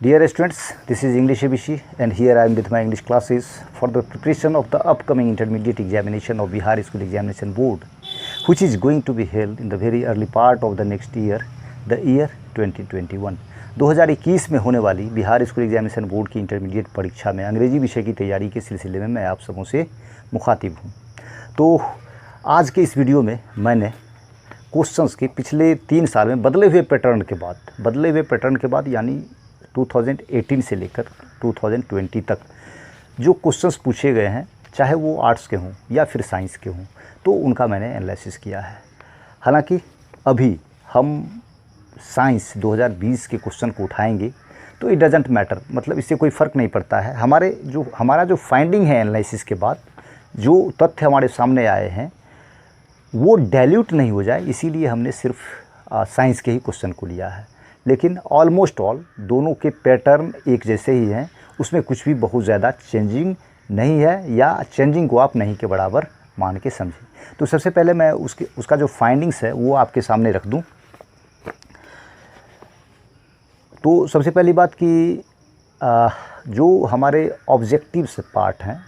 Dear students, this is English ABC and here I am with my English classes for the preparation of the upcoming intermediate examination of Bihar School Examination Board, which is going to be held in the very early part of the next year, the year 2021. 2021 में होने वाली Bihar school examination board की intermediate परीक्षा में अंग्रेजी विषय की तैयारी के सिलसिले में मैं आप सबों से मुखातिब हूँ। तो आज के इस वीडियो में मैंने क्वेश्चंस के पिछले 3 साल में बदले हुए पैटर्न के बाद यानी 2018 से लेकर 2020 तक जो क्वेश्चंस पूछे गए हैं, चाहे वो आर्ट्स के हों या फिर साइंस के हों, तो उनका मैंने एनालिसिस किया है। हालांकि अभी हम साइंस 2020 के क्वेश्चन को उठाएंगे तो इट डजेंट मैटर, मतलब इससे कोई फ़र्क नहीं पड़ता है। हमारा जो फाइंडिंग है एनालिसिस के बाद, जो तथ्य हमारे सामने आए हैं वो डाइल्यूट नहीं हो जाए, इसीलिए हमने सिर्फ साइंस के ही क्वेश्चन को लिया है। लेकिन ऑलमोस्ट ऑल दोनों के पैटर्न एक जैसे ही हैं, उसमें कुछ भी बहुत ज़्यादा चेंजिंग नहीं है या चेंजिंग को आप नहीं के बराबर मान के समझें। तो सबसे पहले मैं उसका जो फाइंडिंग्स है वो आपके सामने रख दूं। तो सबसे पहली बात कि जो हमारे ऑब्जेक्टिव्स पार्ट हैं,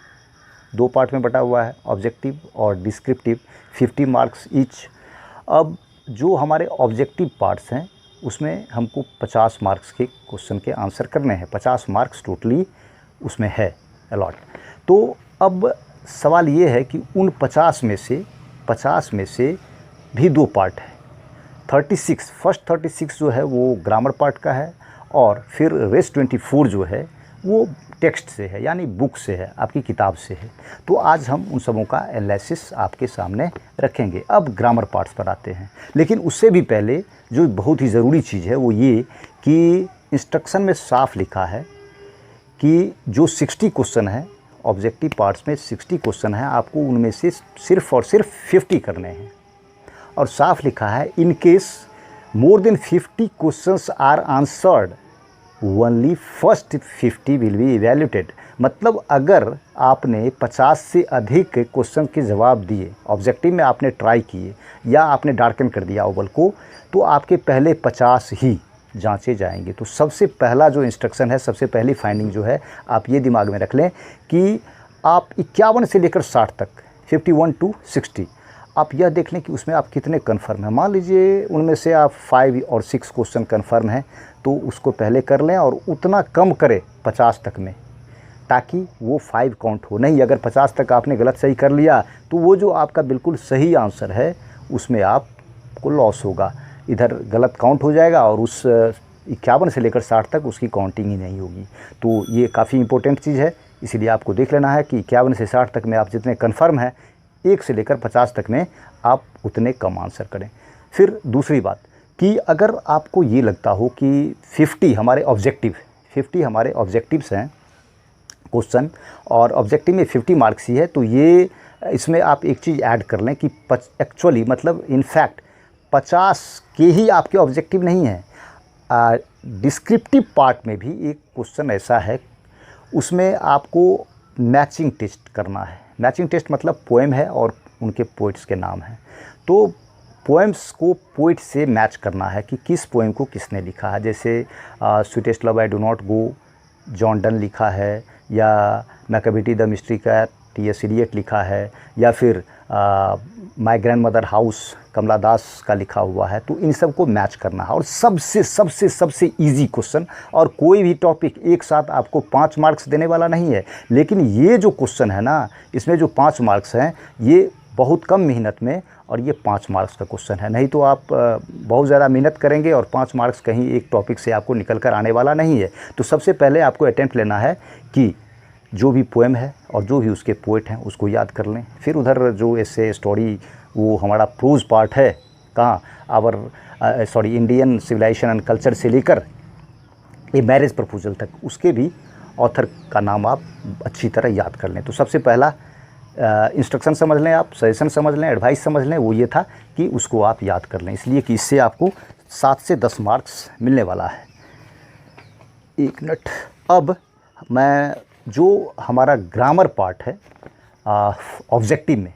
2 पार्ट में बटा हुआ है, ऑब्जेक्टिव और डिस्क्रिप्टिव, 50 मार्क्स ईच। अब जो हमारे ऑब्जेक्टिव पार्ट्स हैं उसमें हमको 50 मार्क्स के क्वेश्चन के आंसर करने हैं। 50 मार्क्स टोटली उसमें है अलॉट। तो अब सवाल ये है कि उन 50 में से भी 2 पार्ट है। 36 फर्स्ट 36 जो है वो ग्रामर पार्ट का है और फिर रेस्ट 24 जो है वो टेक्स्ट से है, यानी बुक से है, आपकी किताब से है। तो आज हम उन सबों का एनालिसिस आपके सामने रखेंगे। अब ग्रामर पार्ट्स पर आते हैं, लेकिन उससे भी पहले जो बहुत ही ज़रूरी चीज़ है वो ये कि इंस्ट्रक्शन में साफ लिखा है कि जो 60 क्वेश्चन है ऑब्जेक्टिव पार्ट्स में, 60 क्वेश्चन हैं, आपको उनमें से सिर्फ और सिर्फ 50 करने हैं। और साफ लिखा है in case more than 50 questions are answered only first 50 will be evaluated. मतलब अगर आपने 50 से अधिक क्वेश्चन के जवाब दिए, ऑब्जेक्टिव में आपने ट्राई किए या आपने डार्कन कर दिया ओवल को, तो आपके पहले 50 ही जांचे जाएंगे। तो सबसे पहला जो इंस्ट्रक्शन है, सबसे पहली फाइंडिंग जो है, आप ये दिमाग में रख लें कि आप 51 से लेकर 60 तक, 51 to 60, आप यह देख लें कि उसमें आप कितने कन्फर्म हैं। मान लीजिए उनमें से आप 5 और 6 क्वेश्चन कन्फर्म हैं, तो उसको पहले कर लें और उतना कम करें 50 तक में, ताकि वो 5 काउंट हो। नहीं, अगर 50 तक आपने गलत सही कर लिया तो वो जो आपका बिल्कुल सही आंसर है उसमें आपको लॉस होगा, इधर गलत काउंट हो जाएगा और उस 51 से लेकर 60 तक उसकी काउंटिंग ही नहीं होगी। तो ये काफ़ी इंपॉर्टेंट चीज़ है, इसीलिए आपको देख लेना है कि 51 से 60 तक में आप जितने कन्फर्म हैं, 1 से लेकर 50 तक में आप उतने कम आंसर करें। फिर दूसरी बात कि अगर आपको ये लगता हो कि 50 हमारे ऑब्जेक्टिव्स हैं क्वेश्चन और ऑब्जेक्टिव में 50 मार्क्स ही है, तो ये इसमें आप एक चीज़ ऐड कर लें कि एक्चुअली मतलब इनफैक्ट 50 के ही आपके ऑब्जेक्टिव नहीं है। डिस्क्रिप्टिव पार्ट में भी एक क्वेश्चन ऐसा है, उसमें आपको मैचिंग टेस्ट करना है। मैचिंग टेस्ट मतलब पोएम है और उनके पोइट्स के नाम हैं, तो पोएम्स को पोइट से मैच करना है कि किस पोएम को किसने लिखा है। जैसे sweetest love I do not go John Donne लिखा है, या Macavity the mystery cat T S. Eliot लिखा है, या फिर my grandmother house Kamala Das का लिखा हुआ है। तो इन सब को मैच करना है। और सबसे इजी क्वेश्चन, और कोई भी टॉपिक एक साथ आपको 5 मार्क्स देने वाला नहीं है, लेकिन ये जो क्वेश्चन है ना, इसमें जो 5 मार्क्स हैं ये बहुत कम मेहनत में, और ये 5 मार्क्स का क्वेश्चन है। नहीं तो आप बहुत ज़्यादा मेहनत करेंगे और 5 मार्क्स कहीं एक टॉपिक से आपको निकल कर आने वाला नहीं है। तो सबसे पहले आपको अटेम्प्ट लेना है कि जो भी पोएम है और जो भी उसके पोइट हैं उसको याद कर लें। फिर उधर जो ऐसे स्टोरी, वो हमारा प्रोज पार्ट है, कहाँ इंडियन सिविलाइजेशन एंड कल्चर से लेकर ये मैरिज प्रपोजल तक, उसके भी ऑथर का नाम आप अच्छी तरह याद कर लें। तो सबसे पहला इंस्ट्रक्शन समझ लें, आप सजेशन समझ लें, एडवाइस समझ लें, वो ये था कि उसको आप याद कर लें, इसलिए कि इससे आपको 7 से 10 मार्क्स मिलने वाला है। 1 मिनट। अब मैं जो हमारा ग्रामर पार्ट है ऑब्जेक्टिव में,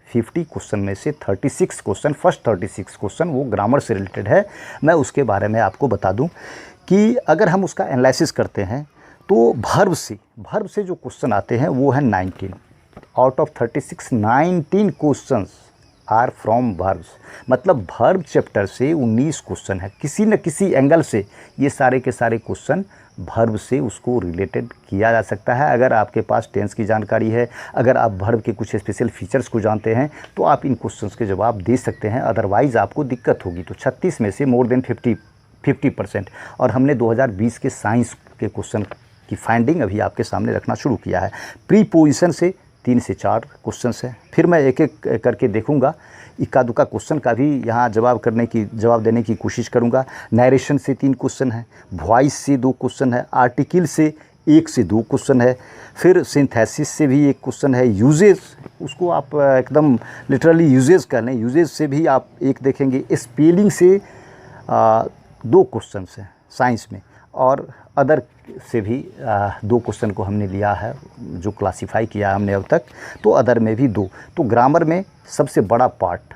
50 क्वेश्चन में से 36 क्वेश्चन, फर्स्ट 36 क्वेश्चन वो ग्रामर से रिलेटेड है। मैं उसके बारे में आपको बता दूं कि अगर हम उसका एनालिसिस करते हैं तो वर्ब से जो क्वेश्चन आते हैं वो है 19 out of 36 19 questions are from verbs. मतलब वर्ब चैप्टर से 19 क्वेश्चन है, किसी न किसी एंगल से ये सारे के सारे क्वेश्चन वर्ब से उसको रिलेटेड किया जा सकता है। अगर आपके पास टेंस की जानकारी है, अगर आप वर्ब के कुछ स्पेशल फीचर्स को जानते हैं तो आप इन क्वेश्चंस के जवाब दे सकते हैं, अदरवाइज़ आपको दिक्कत होगी। तो 36 में से मोर देन 50%। और हमने 2020 के साइंस के क्वेश्चन की फाइंडिंग अभी आपके सामने रखना शुरू किया है। प्रीपोजिशन से 3 से 4 क्वेश्चंस हैं, फिर मैं एक एक करके देखूंगा, इक्का दुक्का क्वेश्चन का भी यहाँ जवाब देने की कोशिश करूँगा। नरेशन से 3 क्वेश्चन है, वॉइस से 2 क्वेश्चन है, आर्टिकल से 1 से 2 क्वेश्चन है, फिर सिंथेसिस से भी 1 क्वेश्चन है, यूजेज उसको आप एकदम लिटरली यूजेज कर लें, यूजेज से भी आप 1 देखेंगे, स्पेलिंग से 2 क्वेश्चन हैं साइंस में, और अदर से भी 2 क्वेश्चन को हमने लिया है जो क्लासिफाई किया हमने अब तक, तो अदर में भी 2। तो ग्रामर में सबसे बड़ा पार्ट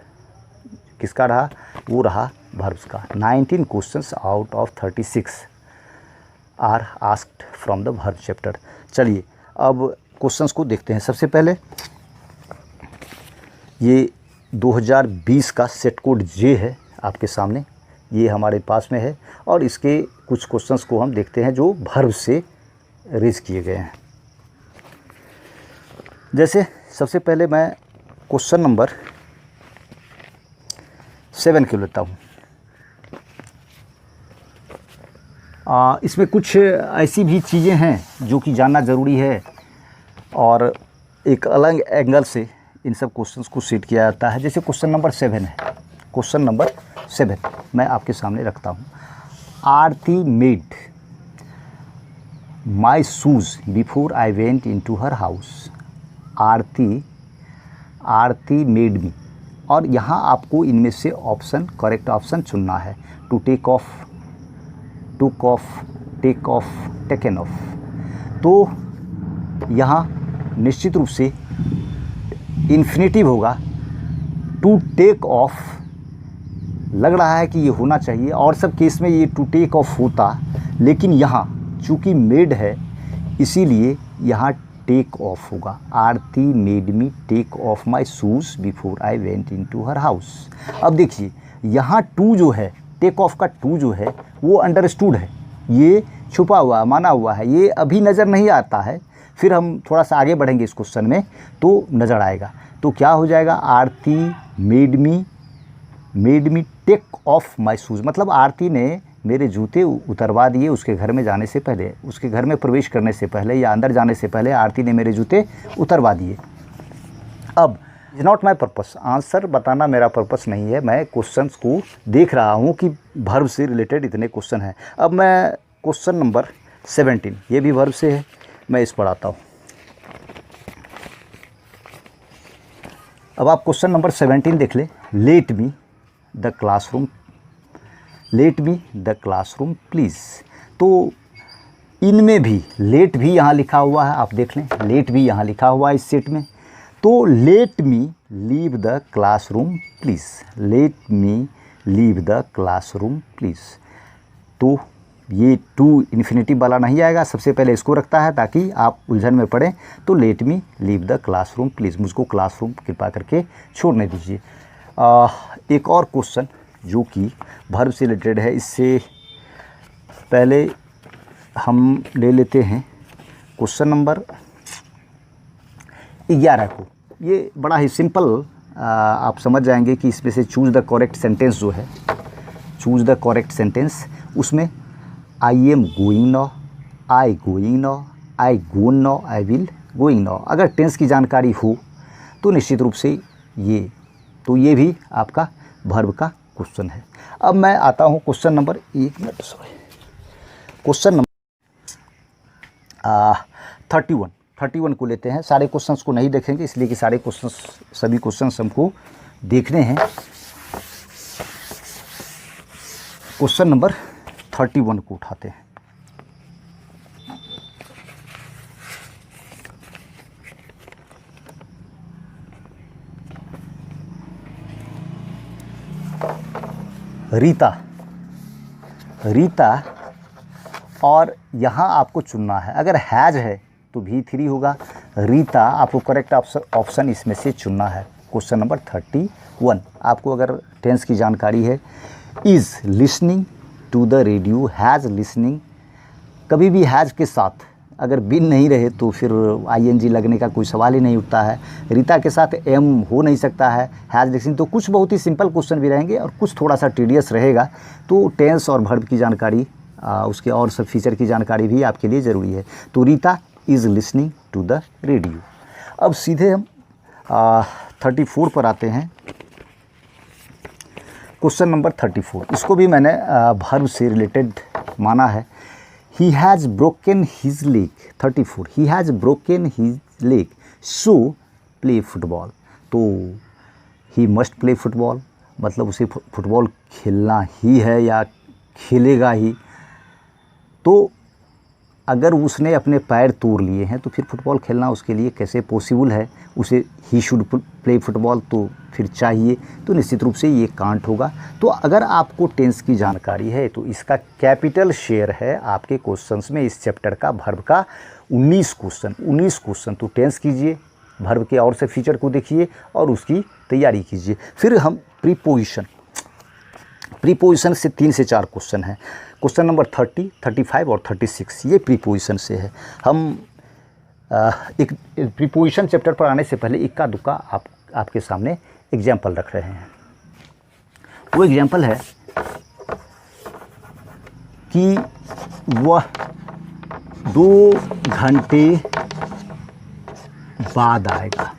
किसका रहा? वो रहा वर्ब्स का। 19 questions out of 36 are asked from the verb chapter. चलिए अब क्वेश्चंस को देखते हैं। सबसे पहले ये 2020 का सेट कोड जे है आपके सामने, ये हमारे पास में है, और इसके कुछ क्वेश्चंस को हम देखते हैं जो वर्ब से रेज किए गए हैं। जैसे सबसे पहले मैं क्वेश्चन नंबर 7 को लेता हूँ। इसमें कुछ ऐसी भी चीज़ें हैं जो कि जानना ज़रूरी है, और एक अलग एंगल से इन सब क्वेश्चंस को सेट किया जाता है। जैसे क्वेश्चन नंबर 7 है, क्वेश्चन नंबर 7 मैं आपके सामने रखता हूँ। Aarti made my shoes before I went in to her house. Aarti made me, और यहाँ आपको इनमें से करेक्ट ऑप्शन चुनना है। To take off, took off, take off, taken off. तो यहाँ निश्चित रूप से इन्फिनेटिव होगा टू टेक ऑफ, लग रहा है कि ये होना चाहिए, और सब केस में ये टू टेक ऑफ होता, लेकिन यहाँ चूँकि मेड है इसीलिए यहाँ टेक ऑफ होगा। Aarti made me take off my shoes before I went in to her house. अब देखिए यहाँ टू जो है, टेक ऑफ का टू जो है वो अंडरस्टूड है, ये छुपा हुआ माना हुआ है, ये अभी नज़र नहीं आता है, फिर हम थोड़ा सा आगे बढ़ेंगे इस क्वेश्चन में तो नज़र आएगा। तो क्या हो जाएगा? Aarti made me take off my shoes, मतलब आरती ने मेरे जूते उतरवा दिए उसके घर में जाने से पहले, उसके घर में प्रवेश करने से पहले या अंदर जाने से पहले आरती ने मेरे जूते उतरवा दिए। अब is not my purpose, answer बताना मेरा पर्पस नहीं है, मैं क्वेश्चंस को देख रहा हूँ कि वर्ब से रिलेटेड इतने क्वेश्चन हैं। अब मैं क्वेश्चन नंबर 17, ये भी वर्ब से है, मैं इस पर आता हूँ। अब आप क्वेश्चन नंबर 17 देख लें। Let me the classroom please. तो इनमें भी लेट भी यहाँ लिखा हुआ है, आप देख लें, लेट भी यहाँ लिखा हुआ है इस सेट में। तो let me leave the classroom please, let me leave the classroom please. तो ये टू इन्फिनेटिव वाला नहीं आएगा, सबसे पहले इसको रखता है ताकि आप उलझन में पड़ें। तो let me leave the classroom please, मुझको क्लासरूम कृपा करके छोड़ने दीजिए। एक और क्वेश्चन जो कि वर्ब से रिलेटेड है, इससे पहले हम ले लेते हैं क्वेश्चन नंबर 11 को। ये बड़ा ही सिंपल, आप समझ जाएंगे कि इसमें से चूज़ द करेक्ट सेंटेंस जो है, चूज़ द करेक्ट सेंटेंस, उसमें I am going now, I going now, I gone now, I will going now. अगर टेंस की जानकारी हो तो निश्चित रूप से ये भी आपका वर्ब का क्वेश्चन है। अब मैं आता हूँ क्वेश्चन नंबर क्वेश्चन नंबर 31 को लेते हैं। सारे क्वेश्चंस को नहीं देखेंगे इसलिए कि सभी क्वेश्चंस हमको देखने हैं। क्वेश्चन नंबर 31 को उठाते हैं। रीता और यहाँ आपको चुनना है। अगर हैज़ है तो V3 होगा। रीता, आपको करेक्ट ऑप्शन इसमें से चुनना है। क्वेश्चन नंबर 31, आपको अगर टेंस की जानकारी है, is listening to the radio, has listening. कभी भी हैज़ के साथ अगर बिन नहीं रहे तो फिर ING लगने का कोई सवाल ही नहीं उठता है। रीता के साथ एम हो नहीं सकता है। हैज़ लिसनिंग, तो कुछ बहुत ही सिंपल क्वेश्चन भी रहेंगे और कुछ थोड़ा सा टीडियस रहेगा। तो टेंस और वर्ब की जानकारी, उसके और सब फीचर की जानकारी भी आपके लिए ज़रूरी है। तो Rita is listening to the radio. अब सीधे हम 34 पर आते हैं। क्वेश्चन नंबर 34, इसको भी मैंने वर्ब से रिलेटेड माना है। He has broken his leg. 34, he has broken his leg so play football. तो ही मस्ट प्ले फुटबॉल, मतलब उसे फुटबॉल खेलना ही है या खेलेगा ही। तो अगर उसने अपने पैर तोड़ लिए हैं तो फिर फुटबॉल खेलना उसके लिए कैसे पॉसिबल है। उसे ही शुड प्ले फुटबॉल तो फिर चाहिए, तो निश्चित रूप से ये कांट होगा। तो अगर आपको टेंस की जानकारी है तो इसका कैपिटल शेयर है आपके क्वेश्चंस में। इस चैप्टर का वर्ब का 19 क्वेश्चन। तो टेंस कीजिए, वर्ब के और से फीचर को देखिए और उसकी तैयारी कीजिए। फिर हम प्रीपोजिशन से 3 से 4 क्वेश्चन हैं। क्वेश्चन नंबर 30, 35 और 36 ये प्रीपोजिशन से है। हम एक प्रीपोजिशन चैप्टर पर आने से पहले इक्का दुक्का आपके सामने एग्जाम्पल रख रहे हैं। वो एग्जाम्पल है कि वह 2 घंटे बाद आएगा।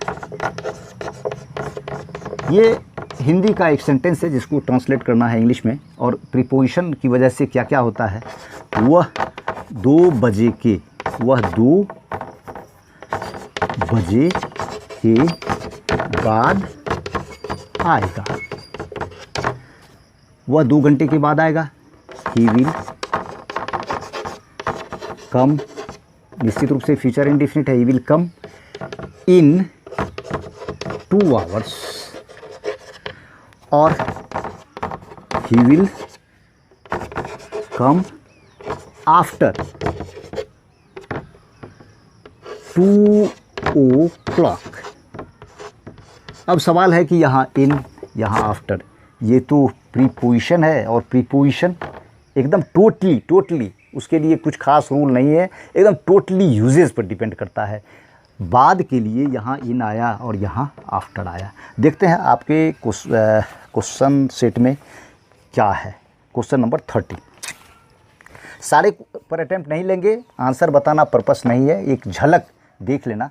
ये हिंदी का एक सेंटेंस है जिसको ट्रांसलेट करना है इंग्लिश में। और प्रीपोजिशन की वजह से क्या क्या होता है, वह 2 बजे के बाद आएगा। वह 2 घंटे के बाद आएगा। ही विल कम, निश्चित रूप से फ्यूचर इंडेफिनिट है। He will come in 2 hours और he will come after 2 o'clock। अब सवाल है कि यहाँ इन, यहाँ आफ्टर, ये तो प्रीपोजिशन है और प्रीपोजिशन एकदम टोटली उसके लिए कुछ खास रूल नहीं है, एकदम टोटली यूजेस पर डिपेंड करता है। बाद के लिए यहाँ इन आया और यहाँ आफ्टर आया। देखते हैं आपके क्वेश्चन सेट में क्या है। क्वेश्चन नंबर 30, सारे पर अटेम्प्ट नहीं लेंगे, आंसर बताना पर्पस नहीं है, एक झलक देख लेना।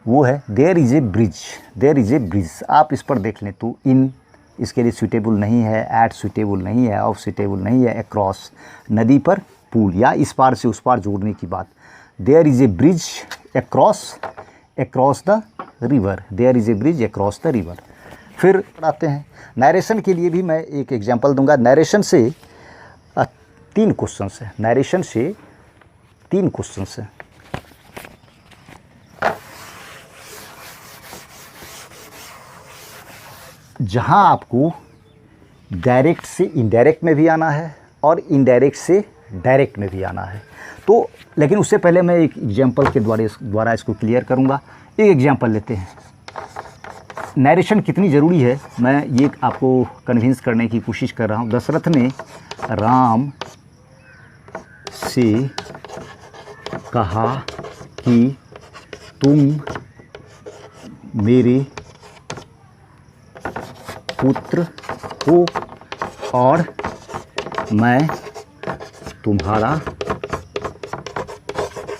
वो है देयर इज़ ए ब्रिज। आप इस पर देख लें तो इन इसके लिए सूटेबल नहीं है, एट सूटेबल नहीं है, ऑफ सूटेबल नहीं है, अक्रॉस नदी पर पुल या इस पार से उस पार जोड़ने की बात। There is a bridge across the river. There is a bridge across the river. फिर आते हैं नरेशन के लिए भी मैं एक एग्जांपल दूंगा। नरेशन से 3 क्वेश्चन है। नरेशन से 3 क्वेश्चन है। जहां आपको डायरेक्ट से इनडायरेक्ट में भी आना है और इनडायरेक्ट से डायरेक्ट में भी आना है। तो लेकिन उससे पहले मैं एक एग्जांपल के द्वारा इसको क्लियर करूंगा। एक एग्जांपल लेते हैं। नरेशन कितनी ज़रूरी है मैं ये आपको कन्विंस करने की कोशिश कर रहा हूँ। दशरथ ने राम से कहा कि तुम मेरे पुत्र हो और मैं तुम्हारा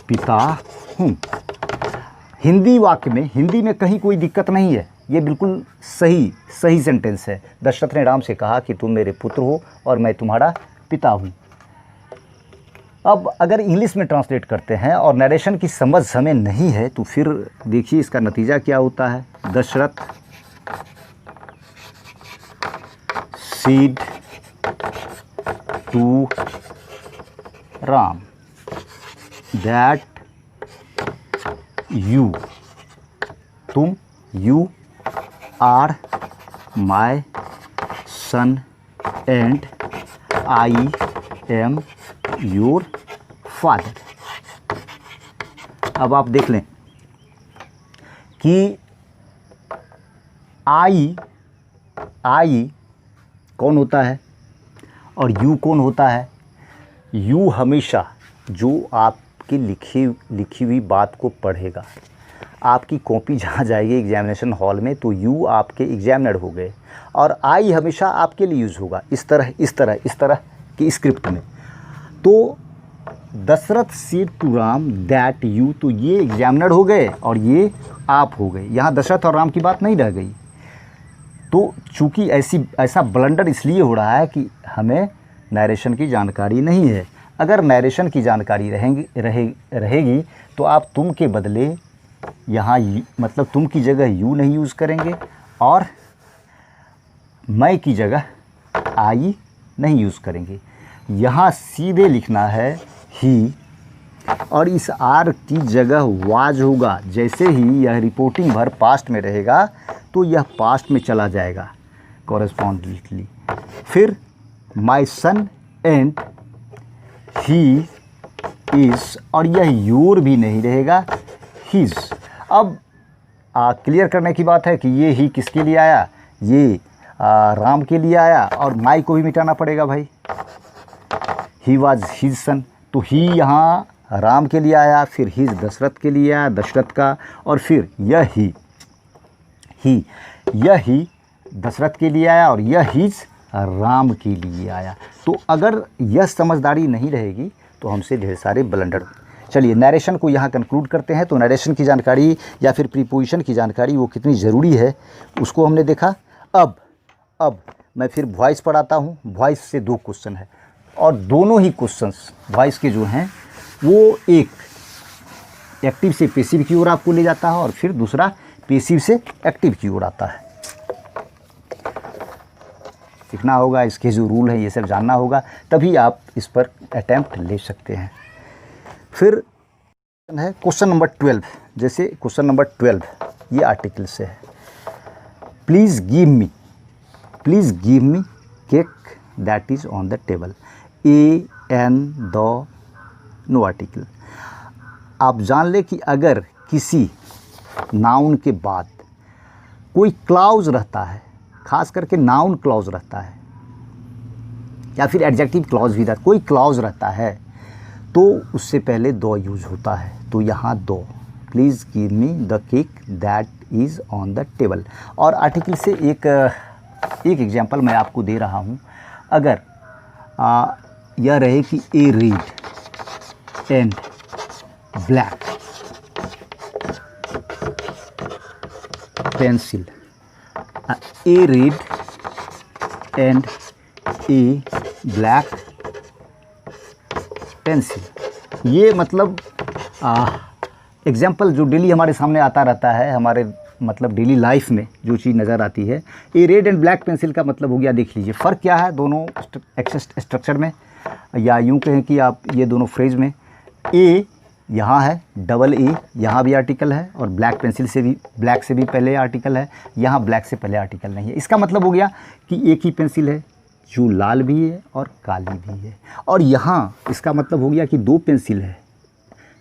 पिता हूँ। हिंदी वाक्य में, हिंदी में कहीं कोई दिक्कत नहीं है, ये बिल्कुल सही सेंटेंस है। दशरथ ने राम से कहा कि तुम मेरे पुत्र हो और मैं तुम्हारा पिता हूँ। अब अगर इंग्लिश में ट्रांसलेट करते हैं और नरेशन की समझ हमें नहीं है तो फिर देखिए इसका नतीजा क्या होता है। Dasharath said to Ram that you are my son and I am your father. अब आप देख लें कि आई कौन होता है और यू कौन होता है। यू हमेशा जो आपकी लिखी हुई बात को पढ़ेगा, आपकी कॉपी जहाँ जाएगी एग्जामिनेशन हॉल में तो यू आपके एग्जामिनर हो गए, और आई हमेशा आपके लिए यूज़ होगा इस तरह की स्क्रिप्ट में। तो Dasharath said to Ram that you, तो ये एग्जामिनर हो गए और ये आप हो गए। यहाँ दशरथ और राम की बात नहीं रह गई। तो चूँकि ऐसा ब्लंडर इसलिए हो रहा है कि हमें नरेशन की जानकारी नहीं है। अगर नरेशन की जानकारी रहेगी तो आप तुम के बदले यहाँ मतलब तुम की जगह यू नहीं यूज़ करेंगे और मैं की जगह आई नहीं यूज़ करेंगे। यहाँ सीधे लिखना है ही, और इस आर की जगह वाज होगा। जैसे ही यह रिपोर्टिंग भर पास्ट में रहेगा तो यह पास्ट में चला जाएगा कॉरेस्पॉन्डेंटली। फिर माई सन एंड ही इज़, और यह योर भी नहीं रहेगा, हिज। अब क्लियर करने की बात है कि ये ही किसके लिए आया, ये राम के लिए आया, और माई को भी मिटाना पड़ेगा भाई। ही वॉज हिज सन, तो ही यहाँ राम के लिए आया, फिर हिज दशरथ के लिए आया, दशरथ का, और फिर यह ही दशरथ के लिए आया और यह हिज राम के लिए आया। तो अगर यह समझदारी नहीं रहेगी तो हमसे ढेर सारे ब्लंडर। चलिए नरेशन को यहाँ कंक्लूड करते हैं। तो नरेशन की जानकारी या फिर प्रीपोजिशन की जानकारी वो कितनी ज़रूरी है उसको हमने देखा। अब मैं फिर वॉइस पढ़ाता हूँ। वॉइस से 2 क्वेश्चन है और दोनों ही क्वेश्चंस वॉइस के जो हैं वो एक एक्टिव से पैसिव की ओर आपको ले जाता है और फिर दूसरा पैसिव से एक्टिव की ओर आता है। सीखना होगा, इसके जो रूल है ये सब जानना होगा, तभी आप इस पर अटैम्प्ट ले सकते हैं। फिर है क्वेश्चन नंबर 12। जैसे क्वेश्चन नंबर 12 ये आर्टिकल से है। Please give me cake that is on the table. A an the no article. आप जान ले कि अगर किसी नाउन के बाद कोई क्लाउज रहता है, खास करके नाउन क्लॉज रहता है या फिर एडजेक्टिव क्लॉज भी रहता, कोई क्लॉज रहता है तो उससे पहले दो यूज होता है। तो यहाँ दो, please give me the cake that is on the table. और आर्टिकल से एक एग्जांपल मैं आपको दे रहा हूँ। अगर यह रहे कि a red and black pencil, a red and a black pencil, ये मतलब एग्जाम्पल जो डेली हमारे सामने आता रहता है, हमारे मतलब डेली लाइफ में जो चीज़ नज़र आती है। ए रेड एंड ब्लैक पेंसिल का मतलब हो गया, देख लीजिए फ़र्क क्या है दोनों स्ट्रक्चर में, या यूँ कहें कि आप ये दोनों फ्रेज में। ए यहाँ है, डबल ए यहाँ भी आर्टिकल है, और ब्लैक पेंसिल से भी, ब्लैक से भी पहले आर्टिकल है, यहाँ ब्लैक से पहले आर्टिकल नहीं है। इसका मतलब हो गया कि एक ही पेंसिल है जो लाल भी है और काली भी है। और यहाँ इसका मतलब हो गया कि दो पेंसिल है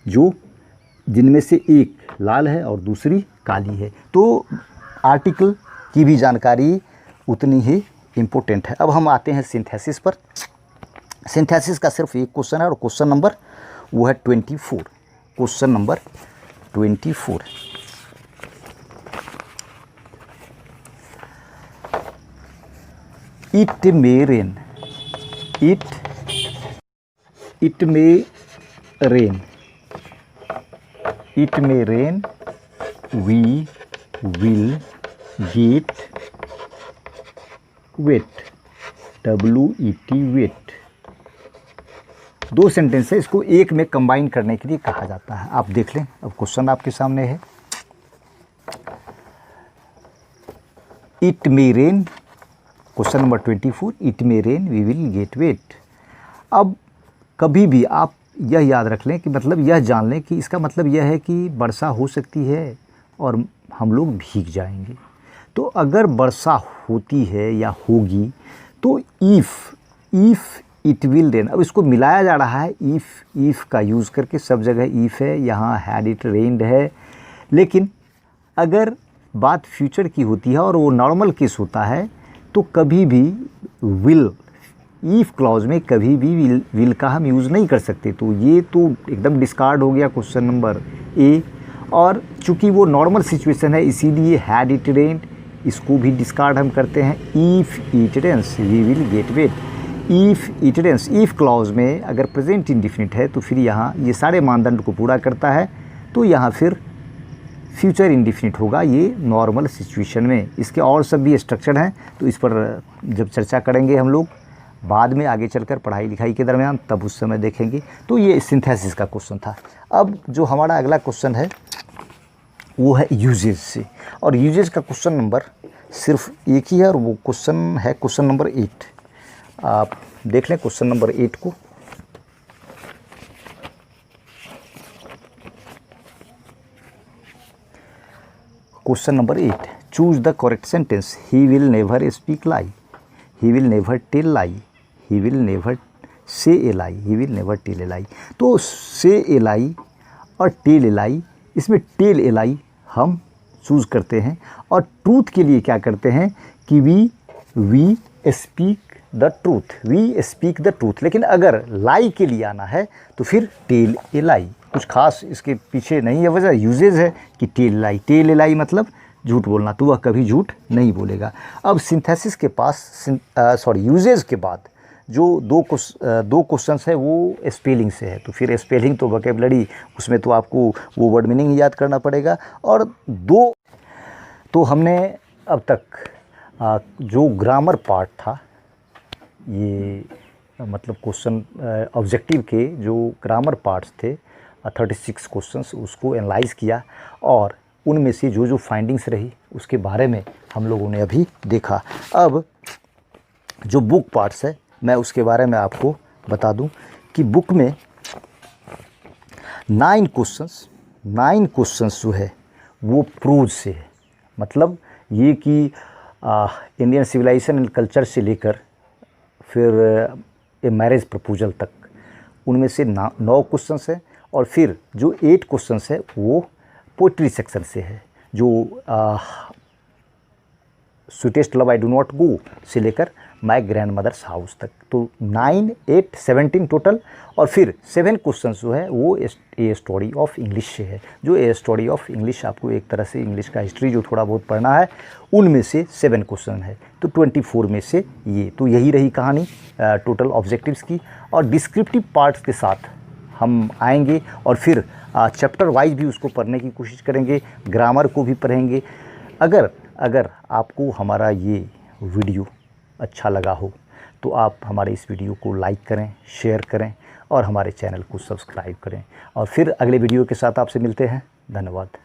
जो जिनमें से एक लाल है और दूसरी काली है। तो आर्टिकल की भी जानकारी उतनी ही इम्पोर्टेंट है। अब हम आते हैं सिंथेसिस पर। सिंथेसिस का सिर्फ एक क्वेश्चन है और क्वेश्चन नंबर वो है 24। Question number 24। It may rain, it may rain, it may rain, we will get wet, WET wet. दो सेंटेंस है, इसको एक में कंबाइन करने के लिए कहा जाता है। आप देख लें, अब क्वेश्चन आपके सामने है। It may rain, question number 24, it may rain we will get wet. अब कभी भी आप यह याद रख लें कि मतलब यह जान लें कि इसका मतलब यह है कि वर्षा हो सकती है और हम लोग भीग जाएंगे। तो अगर वर्षा होती है या होगी तो इफ़ इट विल रेन। अब इसको मिलाया जा रहा है इफ़ का यूज़ करके, सब जगह इफ़ है, यहाँ हैड इट रेन्ड है। लेकिन अगर बात फ्यूचर की होती है और वो नॉर्मल केस होता है तो कभी भी विल, ईफ क्लॉज में कभी भी विल का हम यूज़ नहीं कर सकते। तो ये तो एकदम डिस्कार्ड हो गया क्वेश्चन नंबर ए। और चूंकि वो नॉर्मल सिचुएशन है इसीलिए हैड इट रेन्ड, इसको भी डिस्कार्ड हम करते हैं। If it rains we will get wet. If it rains, if clause में अगर प्रेजेंट इंडिफिनिट है तो फिर यहाँ ये सारे मानदंड को पूरा करता है, तो यहाँ फिर फ्यूचर इंडिफिनिट होगा ये नॉर्मल सिचुएशन में। इसके और सब भी स्ट्रक्चर हैं, तो इस पर जब चर्चा करेंगे हम लोग बाद में आगे चलकर पढ़ाई लिखाई के दरमियान, तब उस समय देखेंगे। तो ये सिंथेसिस का क्वेश्चन था। अब जो हमारा अगला क्वेश्चन है वो है यूजेज से, और यूजेज का क्वेश्चन नंबर सिर्फ एक ही है और वो क्वेश्चन है क्वेश्चन नंबर 8। आप देख लें क्वेश्चन नंबर 8 को। Question number 8, choose the correct sentence. He will never speak lie, he will never tell lie, he will never say a lie, he will never tell a lie. तो say a लाई और tell a लाई, इसमें tell a लाई हम choose करते हैं, और truth के लिए क्या करते हैं कि we speak the truth, we speak the truth. लेकिन अगर लाई के लिए आना है तो फिर टेल ए लाई। कुछ खास इसके पीछे नहीं है वजह, यूजेज है कि टेल लाई, टेल ए लाई मतलब झूठ बोलना, तो वह कभी झूठ नहीं बोलेगा। अब सिंथेसिस के पास यूजेज के बाद जो दो क्वेश्चंस है वो स्पेलिंग से है, तो फिर स्पेलिंग तो वोकैबुलरी, उसमें तो आपको वो वर्ड मीनिंग ही याद करना पड़ेगा। और दो तो हमने अब तक जो ग्रामर पार्ट था, ये मतलब क्वेश्चन ऑब्जेक्टिव के जो ग्रामर पार्ट्स थे 36 क्वेश्चंस, उसको एनालाइज किया, और उनमें से जो जो फाइंडिंग्स रही उसके बारे में हम लोगों ने अभी देखा। अब जो बुक पार्ट्स है मैं उसके बारे में आपको बता दूं कि बुक में 9 क्वेश्चंस जो है वो प्रोज से है। मतलब ये कि इंडियन सिविलाइजेशन एंड कल्चर से लेकर फिर ए मैरिज प्रपोजल तक, उनमें से 9 क्वेश्चंस हैं, और फिर जो 8 क्वेश्चंस है वो पोइट्री सेक्शन से है, जो sweetest love I do not गो से लेकर माय ग्रैंड मदर्स हाउस तक। तो 9, 8, 17 टोटल, और फिर 7 क्वेश्चंस जो है वो ए स्टोरी ऑफ इंग्लिश से है। जो ए स्टोरी ऑफ इंग्लिश आपको एक तरह से इंग्लिश का हिस्ट्री जो थोड़ा बहुत पढ़ना है, उनमें से 7 क्वेश्चन है, तो 24 में से ये। तो यही रही कहानी टोटल ऑब्जेक्टिव्स की। और डिस्क्रिप्टिव पार्ट्स के साथ हम आएंगे और फिर चैप्टर वाइज भी उसको पढ़ने की कोशिश करेंगे, ग्रामर को भी पढ़ेंगे। अगर आपको हमारा ये वीडियो अच्छा लगा हो तो आप हमारे इस वीडियो को लाइक करें, शेयर करें और हमारे चैनल को सब्सक्राइब करें। और फिर अगले वीडियो के साथ आपसे मिलते हैं। धन्यवाद।